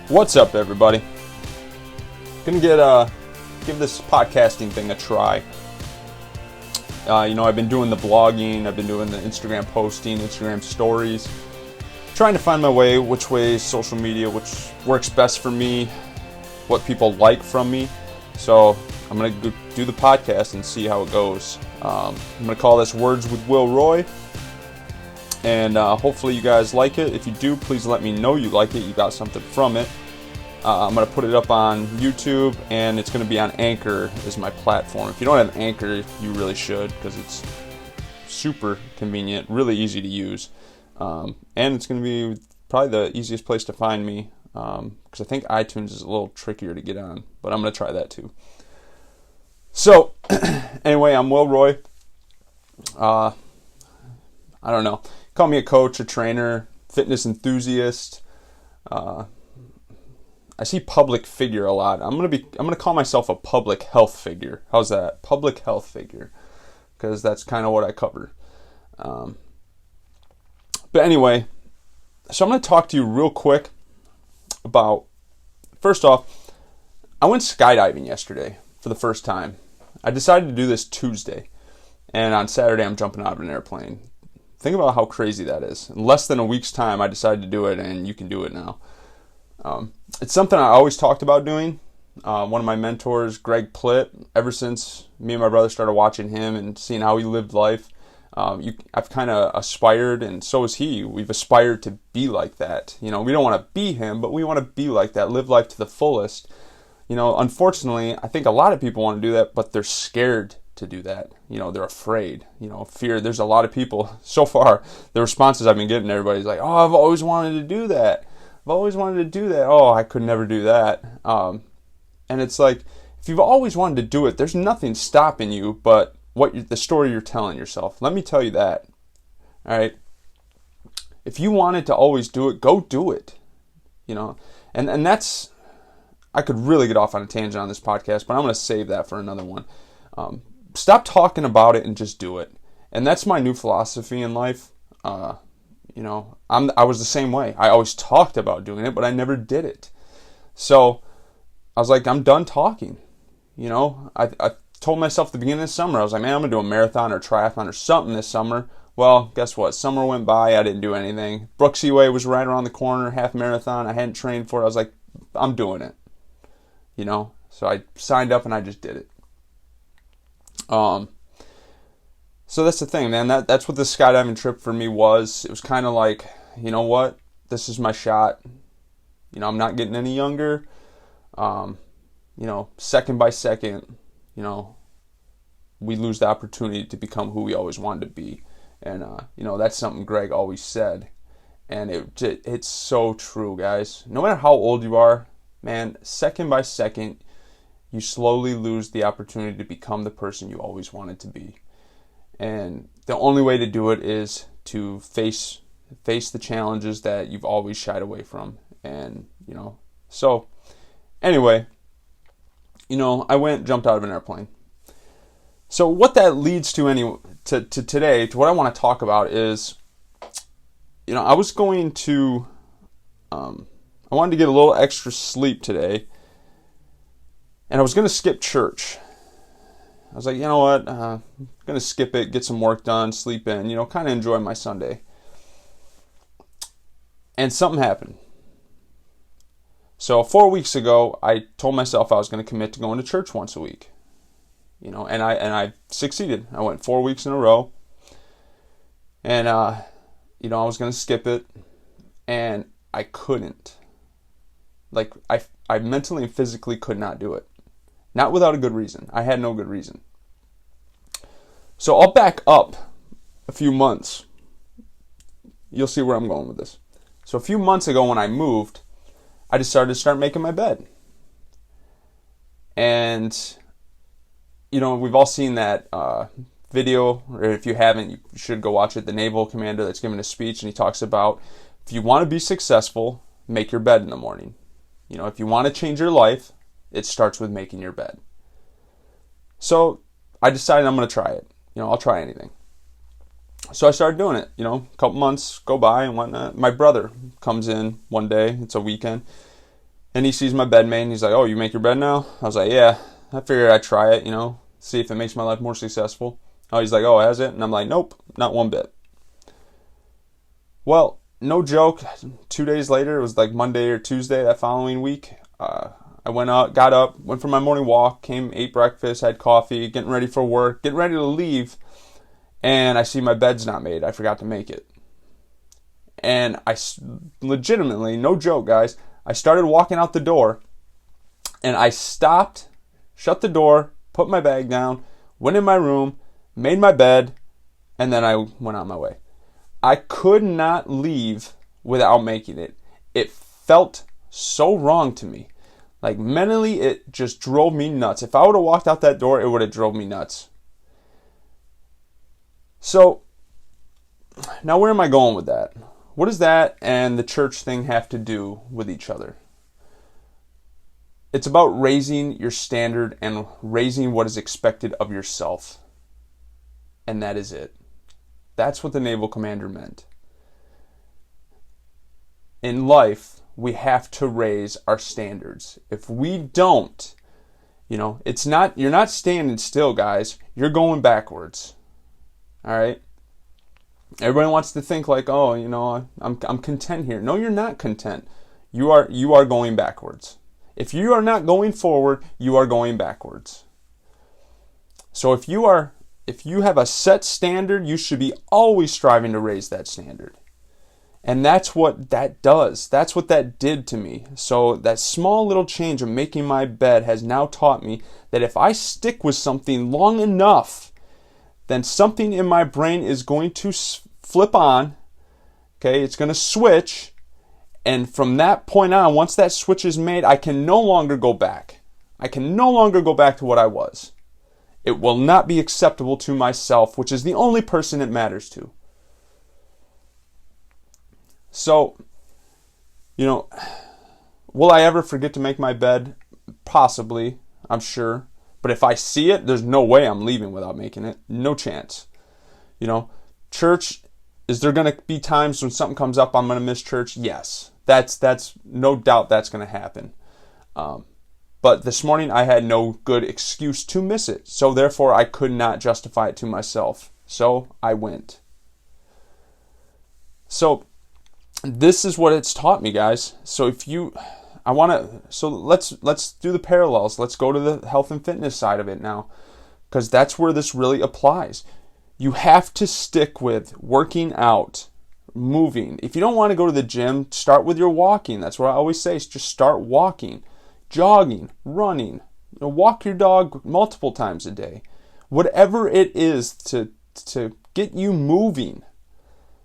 What's up, everybody? Gonna give this podcasting thing a try. I've been doing the blogging, I've been doing the Instagram posting, Instagram stories, trying to find my way, which way social media, which works best for me, what people like from me. So I'm gonna go do the podcast and see how it goes. I'm gonna call this Words with Will Roy. And hopefully you guys like it. If you do, please let me know you like it, you got something from it. I'm going to put it up on YouTube, and it's going to be on Anchor as my platform. If you don't have Anchor, you really should, because it's super convenient, really easy to use. And it's going to be probably the easiest place to find me, because I think iTunes is a little trickier to get on, but I'm going to try that too. So, anyway, I'm Will Roy. I don't know. Call me a coach, a trainer, fitness enthusiast. I see public figure a lot. I'm gonna call myself a public health figure. How's that? Public health figure, because that's kind of what I cover. But anyway, so I'm gonna talk to you real quick about. First off, I went skydiving yesterday for the first time. I decided to do this Tuesday, and on Saturday I'm jumping out of an airplane. Think about how crazy that is. In less than a week's time, I decided to do it, and you can do it now. It's something I always talked about doing. One of my mentors, Greg Plitt, ever since me and my brother started watching him and seeing how he lived life, I've kind of aspired, and so has he. We've aspired to be like that. We don't want to be him, but we want to be like that, live life to the fullest. Unfortunately, I think a lot of people want to do that, but they're scared to do that. They're afraid. Fear. There's a lot of people, so far, the responses I've been getting, everybody's like, oh, I've always wanted to do that. I've always wanted to do that. Oh, I could never do that. And it's like, if you've always wanted to do it, there's nothing stopping you but the story you're telling yourself. Let me tell you that. All right. If you wanted to always do it, go do it. And that's, I could really get off on a tangent on this podcast, but I'm going to save that for another one. Stop talking about it and just do it. And that's my new philosophy in life. I was the same way. I always talked about doing it, but I never did it. So I was like, I'm done talking. I told myself at the beginning of the summer, I was like, man, I'm going to do a marathon or triathlon or something this summer. Well, guess what? Summer went by. I didn't do anything. Brooks Seaway was right around the corner, half marathon. I hadn't trained for it. I was like, I'm doing it. So I signed up and I just did it. So that's the thing, man. That's what the skydiving trip for me was. It was kind of like, you know what? This is my shot. I'm not getting any younger. Second by second, we lose the opportunity to become who we always wanted to be. And, that's something Greg always said. And it's so true, guys. No matter how old you are, man, second by second, you slowly lose the opportunity to become the person you always wanted to be. And the only way to do it is to face the challenges that you've always shied away from. And, so anyway, I went, jumped out of an airplane. So what that leads to today, to what I want to talk about is, I was going to, I wanted to get a little extra sleep today, and I was going to skip church. I was like, you know what, I'm going to skip it, get some work done, sleep in, kind of enjoy my Sunday. And something happened. So 4 weeks ago, I told myself I was going to commit to going to church once a week. And I succeeded. I went 4 weeks in a row. And, I was going to skip it. And I couldn't. Like, I mentally and physically could not do it. Not without a good reason. I had no good reason. So I'll back up a few months. You'll see where I'm going with this. So a few months ago when I moved, I decided to start making my bed. And, we've all seen that video, or if you haven't, you should go watch it. The naval commander that's giving a speech, and he talks about, if you want to be successful, make your bed in the morning. If you want to change your life, it starts with making your bed. So I decided I'm going to try it. I'll try anything. So I started doing it. A couple months go by and whatnot. My brother comes in one day. It's a weekend. And he sees my bed made, and he's like, "Oh, you make your bed now?" I was like, "Yeah." I figured I'd try it, see if it makes my life more successful. Oh, he's like, "Oh, has it?" And I'm like, "Nope, not one bit." Well, no joke, 2 days later, it was like Monday or Tuesday that following week, I went out, got up, went for my morning walk, came, ate breakfast, had coffee, getting ready for work, getting ready to leave, and I see my bed's not made. I forgot to make it. And I legitimately, no joke, guys, I started walking out the door, and I stopped, shut the door, put my bag down, went in my room, made my bed, and then I went on my way. I could not leave without making it. It felt so wrong to me. Like, mentally, it just drove me nuts. If I would have walked out that door, it would have drove me nuts. So, now where am I going with that? What does that and the church thing have to do with each other? It's about raising your standard and raising what is expected of yourself. And that is it. That's what the Naval Commander meant. In life, we have to raise our standards. If we don't, you're not standing still, guys. You're going backwards. All right? Everybody wants to think like, "Oh, I'm content here." No, you're not content. You are going backwards. If you are not going forward, you are going backwards. So if you have a set standard, you should be always striving to raise that standard. And that's what that does. That's what that did to me. So that small little change of making my bed has now taught me that if I stick with something long enough, then something in my brain is going to flip on. Okay, it's going to switch. And from that point on, once that switch is made, I can no longer go back. I can no longer go back to what I was. It will not be acceptable to myself, which is the only person it matters to. So, will I ever forget to make my bed? Possibly, I'm sure. But if I see it, there's no way I'm leaving without making it. No chance. Church, is there going to be times when something comes up I'm going to miss church? Yes. That's no doubt that's going to happen. But this morning I had no good excuse to miss it. So therefore I could not justify it to myself. So I went. So this is what it's taught me, guys. So let's do the parallels. Let's go to the health and fitness side of it now, because that's where this really applies. You have to stick with working out, moving. If you don't want to go to the gym, start with your walking. That's what I always say. Is just start walking, jogging, running. Walk your dog multiple times a day. Whatever it is to get you moving.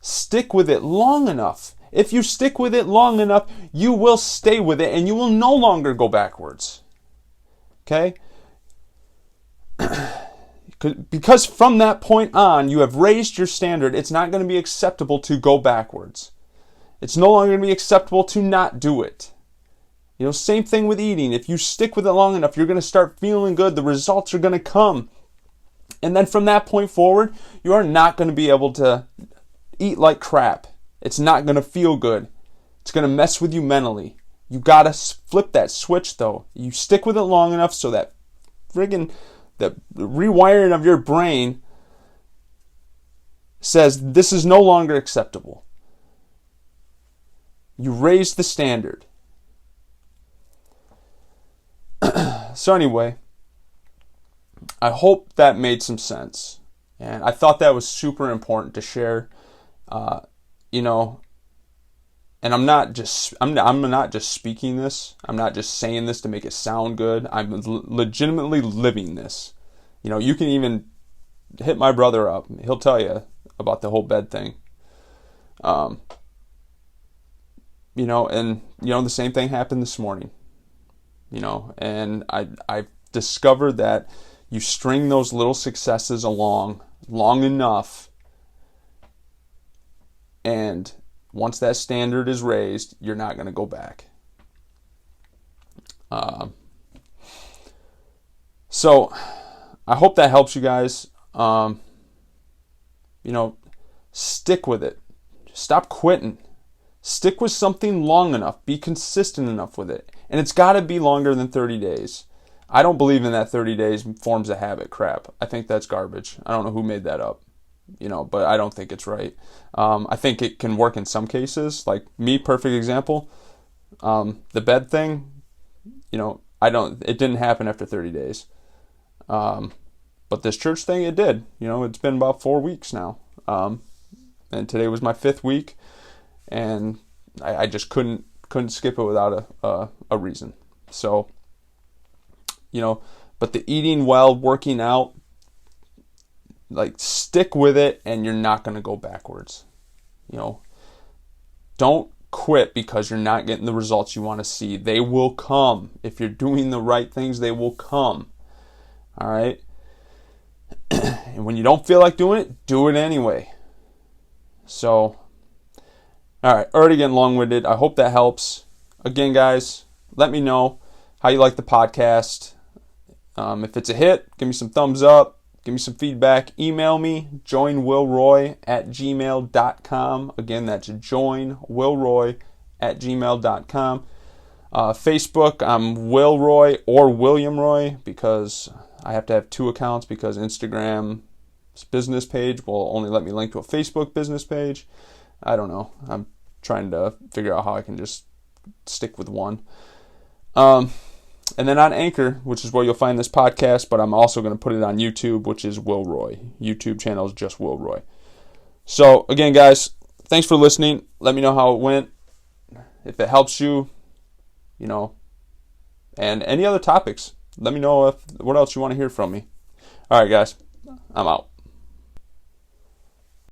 Stick with it long enough. If you stick with it long enough, you will stay with it and you will no longer go backwards. Okay? Because from that point on, you have raised your standard. It's not going to be acceptable to go backwards. It's no longer going to be acceptable to not do it. Same thing with eating. If you stick with it long enough, you're going to start feeling good. The results are going to come. And then from that point forward, you are not going to be able to eat like crap. It's not going to feel good. It's going to mess with you mentally. You got to flip that switch, though. You stick with it long enough so that the rewiring of your brain says this is no longer acceptable. You raise the standard. So anyway, I hope that made some sense. And I thought that was super important to share. And I'm not just speaking this. I'm not just saying this to make it sound good. I'm legitimately living this. You can even hit my brother up. He'll tell you about the whole bed thing. And the same thing happened this morning. And I discovered that you string those little successes along long enough, and once that standard is raised, you're not going to go back. So I hope that helps you guys. Stick with it. Stop quitting. Stick with something long enough. Be consistent enough with it. And it's got to be longer than 30 days. I don't believe in that 30 days forms a habit crap. I think that's garbage. I don't know who made that up, but I don't think it's right. I think it can work in some cases. Like me, perfect example. The bed thing, it didn't happen after 30 days. But this church thing, it did. It's been about 4 weeks now. And today was my 5th week, and I just couldn't skip it without a reason. So, but the eating well, working out, like, stick with it, and you're not going to go backwards. Don't quit because you're not getting the results you want to see. They will come. If you're doing the right things, they will come. All right? And when you don't feel like doing it, do it anyway. So, all right, already getting long-winded. I hope that helps. Again, guys, let me know how you like the podcast. If it's a hit, give me some thumbs up. Give me some feedback. Email me, joinwillroy@gmail.com. Again, that's joinwillroy@gmail.com. Facebook, I'm Will Roy or William Roy, because I have to have 2 accounts because Instagram's business page will only let me link to a Facebook business page. I don't know. I'm trying to figure out how I can just stick with one. And then on Anchor, which is where you'll find this podcast, but I'm also going to put it on YouTube, which is Will Roy. YouTube channel is just Will Roy. So, again, guys, thanks for listening. Let me know how it went. If it helps you, and any other topics, let me know what else you want to hear from me. All right, guys, I'm out.